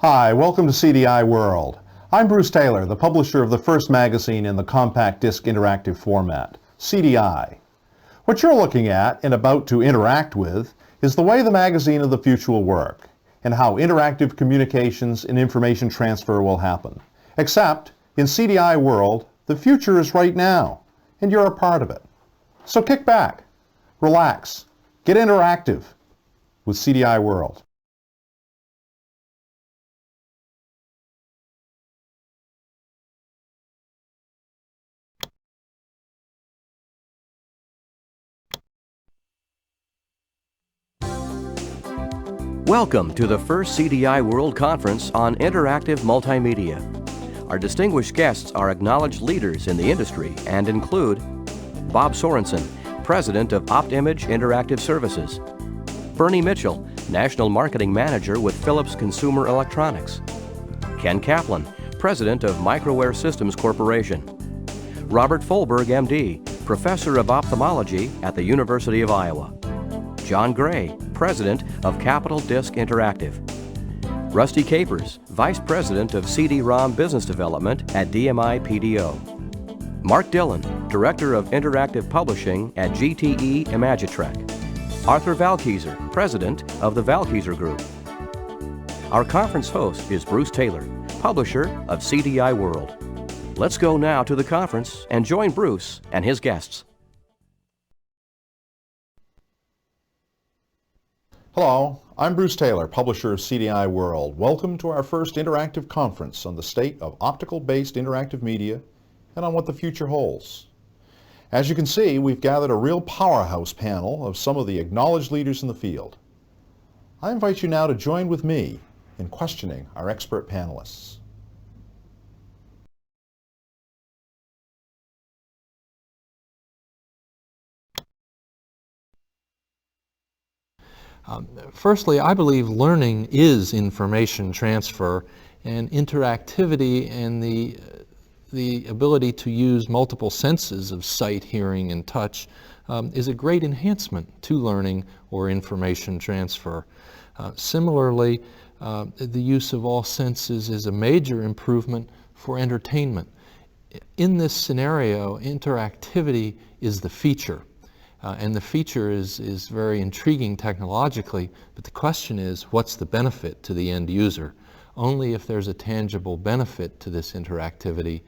Hi, welcome to CDI World. I'm Bruce Taylor, the publisher of the first magazine in the compact disc interactive format, CDI. What you're looking at and about to interact with is the way the magazine of the future will work and how interactive communications and information transfer will happen. Except, in CDI World, the future is right now, and you're a part of it. So kick back, relax, get interactive with CDI World. Welcome to the first CDI World Conference on Interactive Multimedia. Our distinguished guests are acknowledged leaders in the industry and include Bob Sorensen, President of OptImage Interactive Services; Bernie Mitchell, National Marketing Manager with Philips Consumer Electronics; Ken Kaplan, President of Microware Systems Corporation; Robert Folberg, MD, Professor of Ophthalmology at the University of Iowa; John Gray, President of Capital Disc Interactive; Rusty Capers, Vice President of CD-ROM Business Development at DMI PDO; Mark Dillon, Director of Interactive Publishing at GTE Imagitrek; Arthur Valkieser, President of the Valkieser Group. Our conference host is Bruce Taylor, publisher of CDI World. Let's go now to the conference and join Bruce and his guests. Hello, I'm Bruce Taylor, publisher of CDI World. Welcome to our first interactive conference on the state of optical-based interactive media and on what the future holds. As you can see, we've gathered a real powerhouse panel of some of the acknowledged leaders in the field. I invite you now to join with me in questioning our expert panelists. Firstly, I believe learning is information transfer, and interactivity and the ability to use multiple senses of sight, hearing, and touch is a great enhancement to learning or information transfer. Similarly, the use of all senses is a major improvement for entertainment. In this scenario, interactivity is the feature. And the feature is very intriguing technologically, but the question is, what's the benefit to the end user? Only if there's a tangible benefit to this interactivity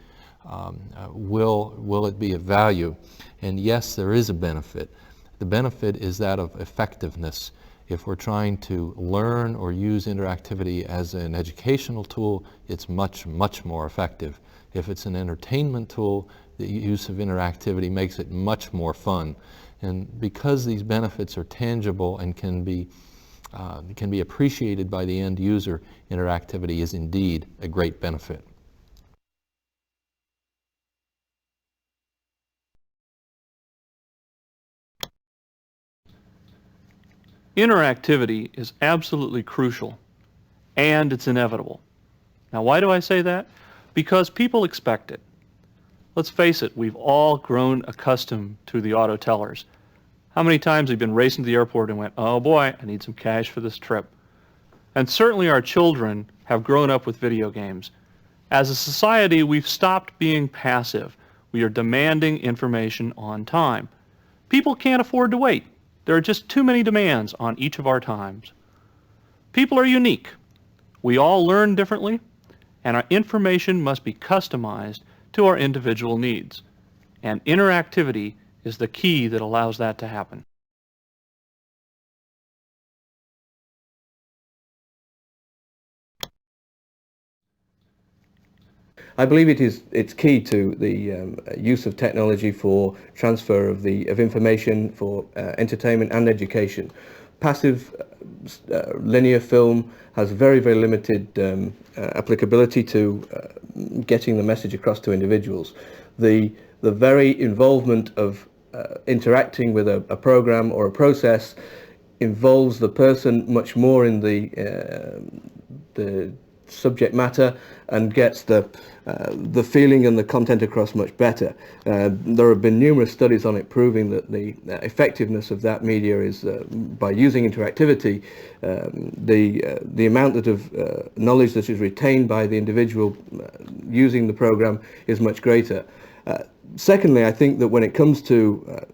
will it be of value. And yes, there is a benefit. The benefit is that of effectiveness. If we're trying to learn or use interactivity as an educational tool, it's much, much more effective. If it's an entertainment tool, the use of interactivity makes it much more fun. And because these benefits are tangible and can be appreciated by the end user, interactivity is indeed a great benefit. Interactivity is absolutely crucial, and it's inevitable. Now, why do I say that? Because people expect it. Let's face it, we've all grown accustomed to the auto tellers. How many times have you been racing to the airport and went, oh boy, I need some cash for this trip? And certainly our children have grown up with video games. As a society, we've stopped being passive. We are demanding information on time. People can't afford to wait. There are just too many demands on each of our times. People are unique. We all learn differently, and our information must be customized to our individual needs. And interactivity is the key that allows that to happen. I believe it's key to the use of technology for transfer of information for entertainment and education. Passive linear film has very, very limited applicability to getting the message across to individuals. The very involvement of interacting with a program or a process involves the person much more in the subject matter and gets the feeling and the content across much better. There have been numerous studies on it proving that the effectiveness of that media is, by using interactivity, the amount of knowledge that is retained by the individual using the program is much greater. Secondly, I think that when it comes to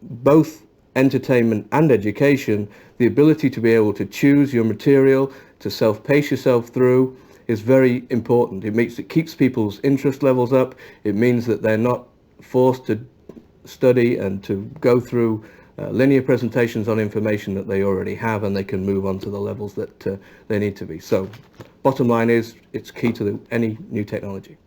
both entertainment and education, the ability to be able to choose your material, to self-pace yourself through, is very important. It keeps people's interest levels up. It means that they're not forced to study and to go through linear presentations on information that they already have, and they can move on to the levels that they need to be. So bottom line is, it's key to any new technology.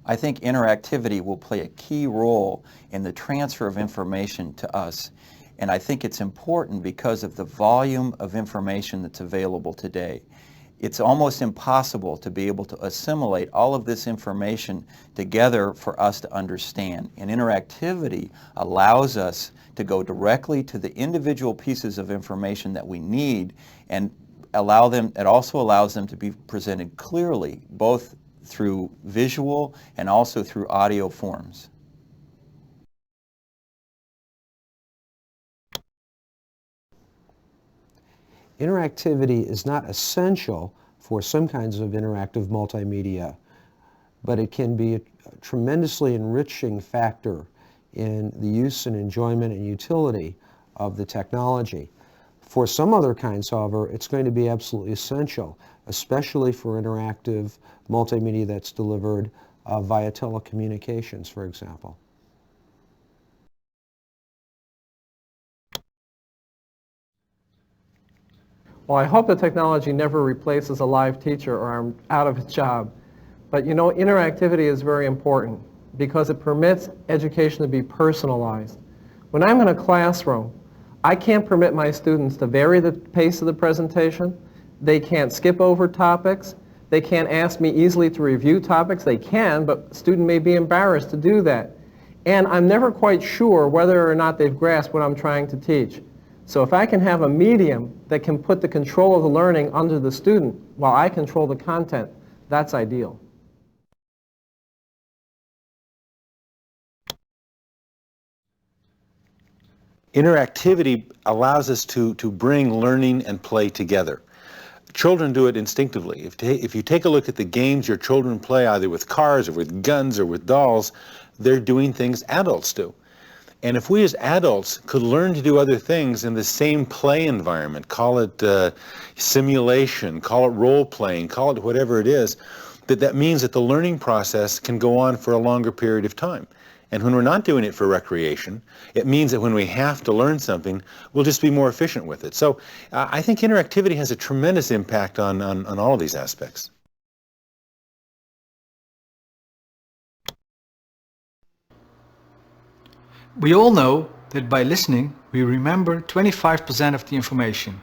I think interactivity will play a key role in the transfer of information to us. And I think it's important because of the volume of information that's available today. It's almost impossible to be able to assimilate all of this information together for us to understand. And interactivity allows us to go directly to the individual pieces of information that we need, and it also allows them to be presented clearly, both through visual and also through audio forms. Interactivity is not essential for some kinds of interactive multimedia, but it can be a tremendously enriching factor in the use and enjoyment and utility of the technology. For some other kinds, however, it's going to be absolutely essential, especially for interactive multimedia that's delivered via telecommunications, for example. Well, I hope the technology never replaces a live teacher or I'm out of a job. But you know, interactivity is very important because it permits education to be personalized. When I'm in a classroom, I can't permit my students to vary the pace of the presentation. They can't skip over topics. They can't ask me easily to review topics. They can, but a student may be embarrassed to do that. And I'm never quite sure whether or not they've grasped what I'm trying to teach. So if I can have a medium that can put the control of the learning under the student while I control the content, that's ideal. Interactivity allows us to bring learning and play together. Children do it instinctively. If you take a look at the games your children play, either with cars or with guns or with dolls, they're doing things adults do. And if we as adults could learn to do other things in the same play environment, call it simulation, call it role-playing, call it whatever it is, that means that the learning process can go on for a longer period of time. And when we're not doing it for recreation, it means that when we have to learn something, we'll just be more efficient with it. So I think interactivity has a tremendous impact on all of these aspects. We all know that by listening, we remember 25% of the information.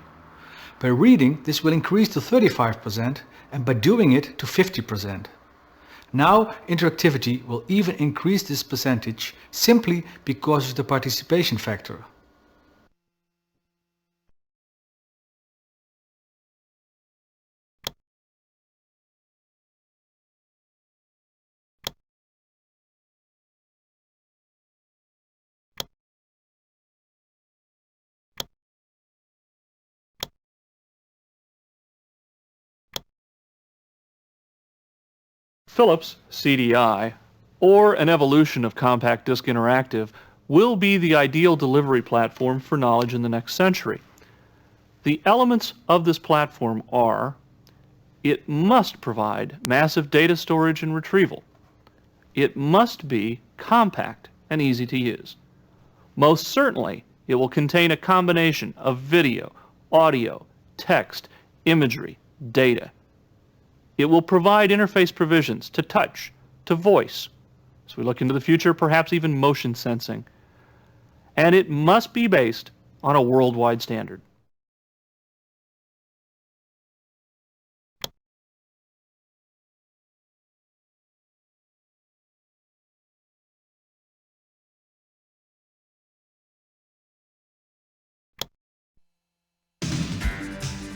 By reading, this will increase to 35%, and by doing it to 50%. Now, interactivity will even increase this percentage simply because of the participation factor. Philips CDI, or an evolution of Compact Disc Interactive, will be the ideal delivery platform for knowledge in the next century. The elements of this platform are: it must provide massive data storage and retrieval. It must be compact and easy to use. Most certainly, it will contain a combination of video, audio, text, imagery, data. It will provide interface provisions to touch, to voice. As we look into the future, perhaps even motion sensing. And it must be based on a worldwide standard.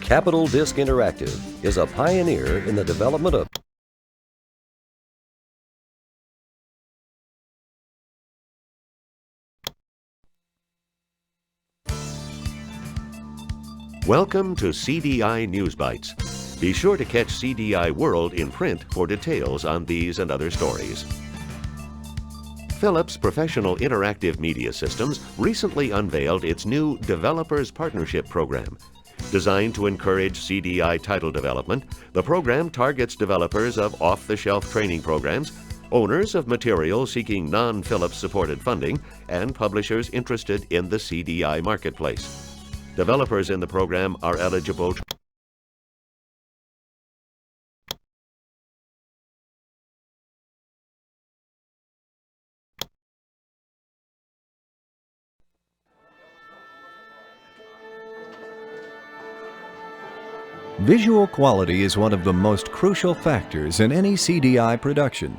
Capital Disc Interactive is a pioneer in the development of Welcome to CDI News Bites. Be sure to catch CDI World in print for details on these and other stories. Philips Professional Interactive Media Systems recently unveiled its new Developers Partnership Program. Designed to encourage CDI title development, the program targets developers of off-the-shelf training programs, owners of material seeking non-Philips supported funding, and publishers interested in the CDI marketplace. Developers in the program are eligible to Visual quality is one of the most crucial factors in any CDI production.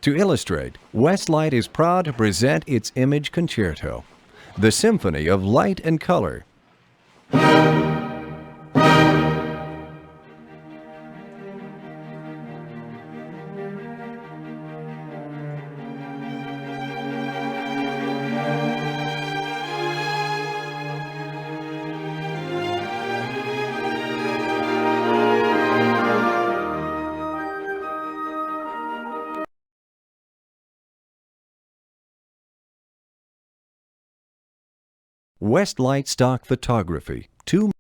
To illustrate, Westlight is proud to present its Image Concerto, the symphony of light and color. Westlight Stock Photography, 2